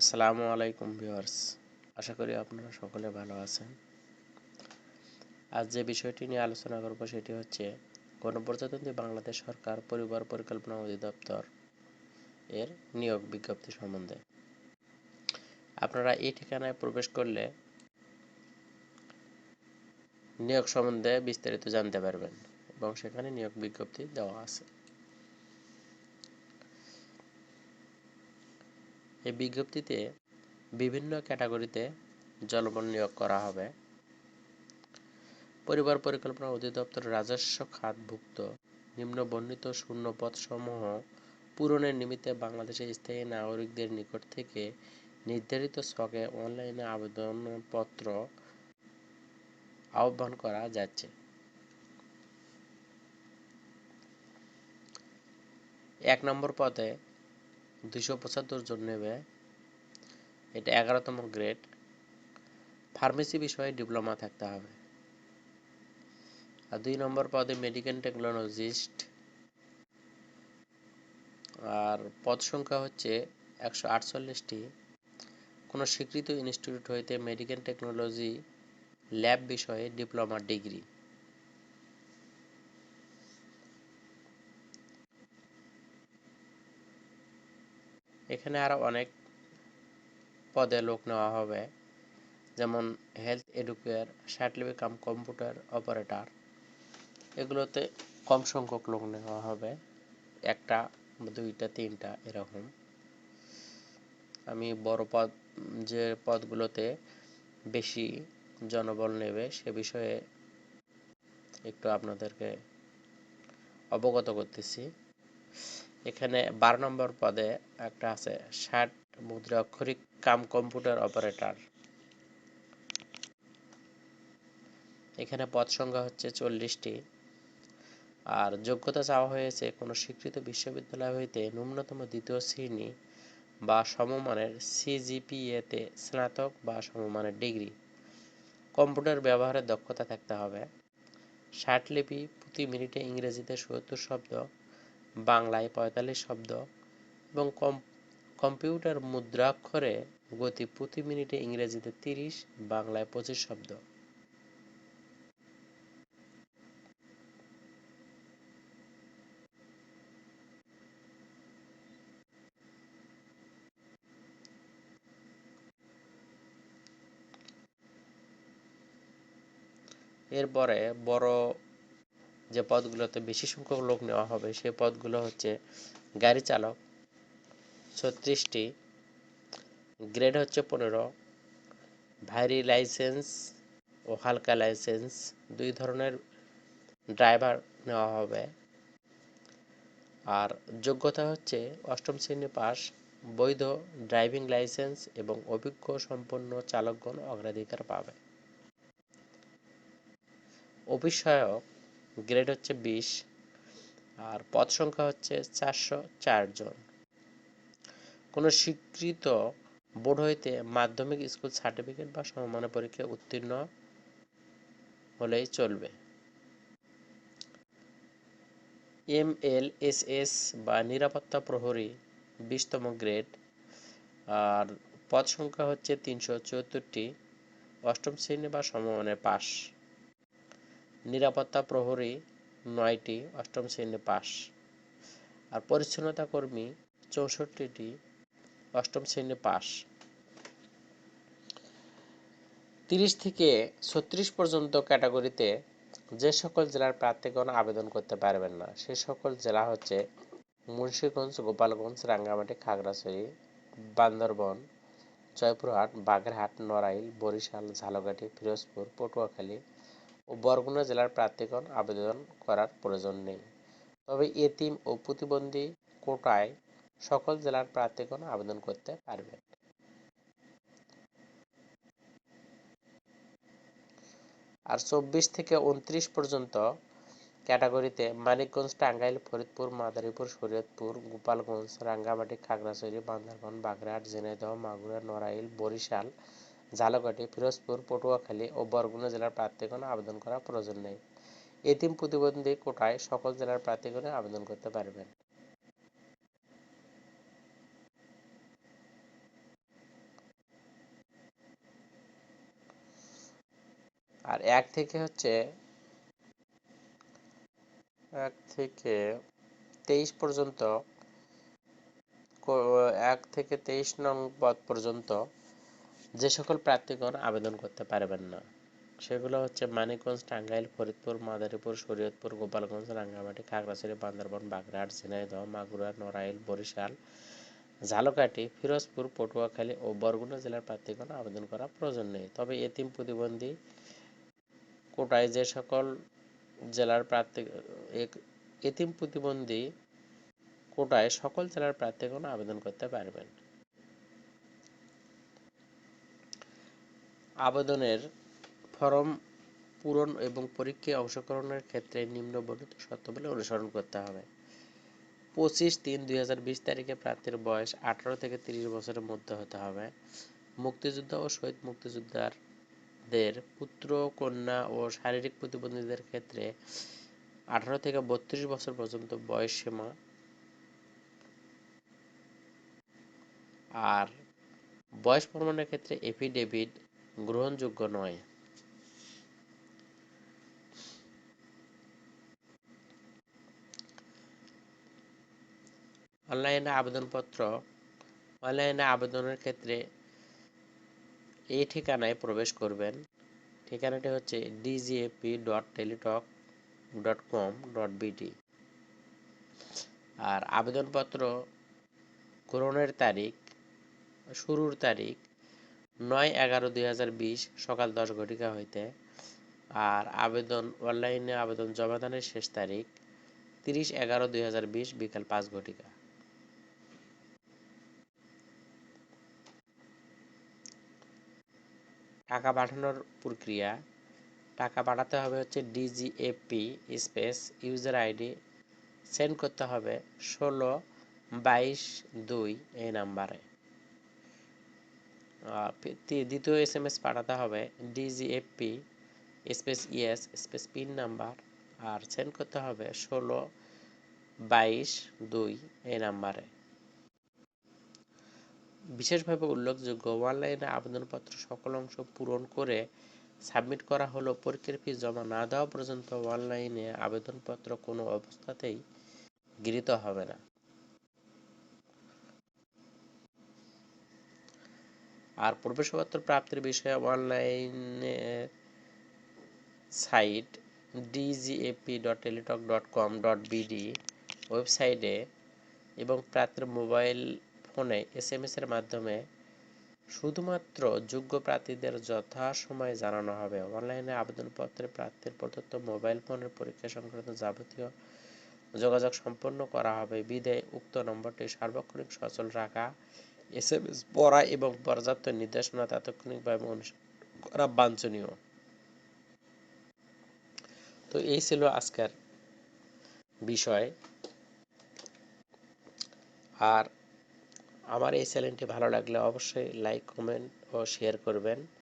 আসসালামু আলাইকুম ভিউয়ার্স, আশা করি আপনারা সকলে ভালো আছেন। আজ যে বিষয়টি নিয়ে আলোচনা করব সেটি হচ্ছে গণপ্রজাতন্ত্রী বাংলাদেশ সরকার পরিবার পরিকল্পনা অধিদপ্তর এর নিয়োগ বিজ্ঞপ্তি সম্বন্ধে। আপনারা এই ঠিকানায় প্রবেশ করলে নিয়োগ সম্বন্ধে বিস্তারিত জানতে পারবেন এবং সেখানে নিয়োগ বিজ্ঞপ্তি দেওয়া আছে। এই বিজ্ঞপ্তিতে বিভিন্ন ক্যাটাগরিতে জনবল নিয়োগ করা হবে। পরিবার পরিকল্পনা অধিদপ্তর রাজস্ব খাতভুক্ত নিম্নবর্ণিত শূন্যপদসমূহ পূরণের নিমিত্তে বাংলাদেশের স্থায়ী নাগরিকদের নিকট থেকে নির্ধারিত ছকে অনলাইনে আবেদনপত্র আহ্বান করা যাচ্ছে। ১ নম্বর পদে ২৭৫ জন নেবে, এটা ১১তম গ্রেড। ফার্মেসি বিষয়ে ডিপ্লোমা থাকতে হবে। আর ২ নম্বর পদে মেডিকেল টেকনোলজিস্ট, আর পদ সংখ্যা হচ্ছে ১৪৮টি। কোনো স্বীকৃত ইনস্টিটিউট হইতে মেডিকেল টেকনোলজি ল্যাব বিষয়ে ডিপ্লোমা ডিগ্রি। এখানে আরও অনেক পদে লোক নেওয়া হবে, যেমন health educare, certificate cum computer operator. এগুলোতে কম সংখ্যক লোক নেওয়া হবে, একটা, দুইটা, তিনটা এরকম। আমি বড় পদ, যে পদগুলোতে বেশি জনবল নেবে সে বিষয়ে একটু আপনাদেরকে অবগত করতেছি। এখানে ১২ নম্বর পদে একটা আছে ৬০ মুদ্রা অক্ষরিক কাম কম্পিউটার অপারেটর। এখানে পদ সংখ্যা হচ্ছে ৪০টি। আর যোগ্যতা চাওয়া হয়েছে কোনো স্বীকৃত বিশ্ববিদ্যালয় হইতে ন্যূনতম দ্বিতীয় শ্রেণী বা সমমানের সিজিপিএতে স্নাতক বা সমমানের ডিগ্রি। কম্পিউটার ব্যবহারের দক্ষতা থাকতে হবে। ৬০ লিপি, প্রতি মিনিটে ইংরেজিতে ৭০ শব্দ, বাংলায় ৪৫ শব্দ এবং কম্পিউটার মুদ্রাক্ষরে গতি প্রতি মিনিটে ইংরেজিতে ৩০, বাংলায় ২৫ শব্দ। এরপরে বড় যে পদগুলোতে বেশি সংখ্যক লোক নেওয়া হবে সেই পদগুলো হচ্ছে গাড়ি চালক, ৩৬টি, গ্রেড হচ্ছে ১৫। ভারী লাইসেন্স ও হালকা লাইসেন্স ২ ধরনের ড্রাইভার নেওয়া হবে। আর যোগ্যতা হচ্ছে ৮ম শ্রেণী পাস, বৈধ ড্রাইভিং লাইসেন্স এবং অভিজ্ঞ সম্পন্ন চালকগণ অগ্রাধিকার পাবে। অফিস সহায়ক গ্রেড হচ্ছে ২০, আর পদ সংখ্যা হচ্ছে ৪০৪ জন। কোনো স্বীকৃত বোর্ড হইতে মাধ্যমিক স্কুল সার্টিফিকেট বা সমমানের পরীক্ষায় উত্তীর্ণ হলেই চলবে। এমএলএসএস বা নিরাপত্তা প্রহরী ২০তম গ্রেড, আর পদ সংখ্যা হচ্ছে ৩৭৪টি, ৮ম শ্রেণী বা সমমানের পাস। নিরাপত্তা প্রহরী ৯টি, ৮ম শ্রেণী পাস। আর পরিচ্ছন্নতা কর্মী ৬৪টি, ৮ম শ্রেণী পাস। ৩০ থেকে ৩৬ পর্যন্ত ক্যাটাগরিতে যে সকল জেলার প্রার্থীগণ আবেদন করতে পারবেন না সে সকল জেলা হচ্ছে মুন্সিগঞ্জ, গোপালগঞ্জ, রাঙ্গামাটি, খাগড়াছড়ি, বান্দরবান, জয়পুরহাট, বাগেরহাট, নড়াইল, বরিশাল, ঝালকাঠি, পিরোজপুর, পটুয়াখালী ও বরগুনা জেলার প্রার্থীগণ আবেদন করার প্রয়োজন নেই। তবে এতিম ও প্রতিবন্ধী কোটায় সকল জেলার প্রার্থীগণ আবেদন করতে পারবেন। আর ২৪ থেকে ২৯ পর্যন্ত ক্যাটাগরিতে মানিকগঞ্জ, টাঙ্গাইল, ফরিদপুর, মাদারীপুর, শরীয়তপুর, গোপালগঞ্জ, রাঙ্গামাটি, খাগড়াছড়ি, বান্দরবান, বাগেরহাট, ঝিনাইদহ, মাগুরা, নড়াইল, বরিশাল, ঝালকাঠি, পিরোজপুর, পটুয়াখালী ও বরগুনা জেলার প্রার্থীগণ আবেদন করার প্রয়োজন নেই। এতিম প্রতিবন্ধী কোটায় সকল জেলার প্রার্থীগণ আবেদন করতে পারবেন। আর 1 থেকে 23 পর্যন্ত 1 থেকে 23 নং পদ পর্যন্ত যে সকল প্রার্থীগণ আবেদন করতে পারবেন না সেগুলো হচ্ছে মানিকগঞ্জ, টাঙ্গাইল, ফরিদপুর, মাদারীপুর, শরীয়তপুর, গোপালগঞ্জ, রাঙ্গামাটি, খাগড়াছড়ি, বান্দরবান, বাগেরহাট, ঝিনাইদহ, মাগুরা, নড়াইল, বরিশাল, ঝালকাঠি, ফিরোজপুর, পটুয়াখালী ও বরগুনা জেলার প্রার্থীগণ আবেদন করা প্রয়োজন নেই। তবে এতিম প্রতিবন্ধী কোটায় যে সকল জেলার প্রার্থী এতিম প্রতিবন্ধী কোটায় সকল জেলার প্রার্থীগণ আবেদন করতে পারবেন। আবেদনের ফরম পূরণ এবং পরীক্ষায় অংশগ্রহণের ক্ষেত্রে নিম্নবর্ণিত শর্তাবলী অনুসরণ করতে হবে। 25/3/2020 তারিখে প্রার্থীর বয়স 18 থেকে 30 বছরের মধ্যে হতে হবে। মুক্তিযোদ্ধা ও শহীদ মুক্তিযোদ্ধাদের পুত্র, কন্যা ও শারীরিক প্রতিবন্ধীদের ক্ষেত্রে 18 থেকে 32 বছর পর্যন্ত বয়স সীমা। আর বয়স প্রমাণের ক্ষেত্রে এফিডেভিট গ্রহণযোগ্য নয়। অনলাইনে আবেদনের ক্ষেত্রে এই ঠিকানায় প্রবেশ করবেন। ঠিকানাটি হচ্ছে dgap.teletalk.com.bt। আর আবেদনপত্র গ্রহণের তারিখ, শুরুর তারিখ 9/11/2020 সকাল 10 ঘটিকা হইতে। আর অনলাইনে আবেদন জমাদানের শেষ তারিখ 30/11/2020 বিকাল 5 ঘটিকা। টাকা পাঠানোর প্রক্রিয়া, টাকা পাঠাতে হবে হচ্ছে DGAP space user ID, send করতে হবে 16/22/2 এই নাম্বারে। দ্বিতীয় SMS পাঠাতে হবে DGAP space ES space PIN number, আর সেন্ড করতে হবে 16/22/2 এই নাম্বারে। বিশেষভাবে উল্লেখযোগ্য, অনলাইনে আবেদনপত্র সকল অংশ পূরণ করে সাবমিট করা হলেও পরীক্ষার ফি জমা না দেওয়া পর্যন্ত অনলাইনে আবেদনপত্র কোনো অবস্থাতেই গৃহীত হবে না। আর প্রবেশপত্র প্রাপ্তির বিষয়ে অনলাইনে সাইট dgap.teletalk.com.bd ওয়েবসাইটে এবং প্রার্থীর মোবাইল ফোনে SMS এর মাধ্যমে শুধুমাত্র যোগ্য প্রার্থীদের যথাসময়ে জানানো হবে। অনলাইনে আবেদনপত্রে প্রার্থীর প্রদত্ত মোবাইল ফোনের পরীক্ষা সংক্রান্ত যাবতীয় যোগাযোগ সম্পন্ন করা হবে বিধায় উক্ত নম্বরটি সার্বক্ষণিক সচল রাখা, SMS পড়া এবং পর্যাপ্ত নির্দেশনা তাৎক্ষণিকভাবে অনুসরণ করা বাঞ্ছনীয়। তো এই ছিল আজকের বিষয়। আর আমার এই চ্যানেলটি ভালো লাগলে অবশ্যই লাইক, কমেন্ট ও শেয়ার করবেন।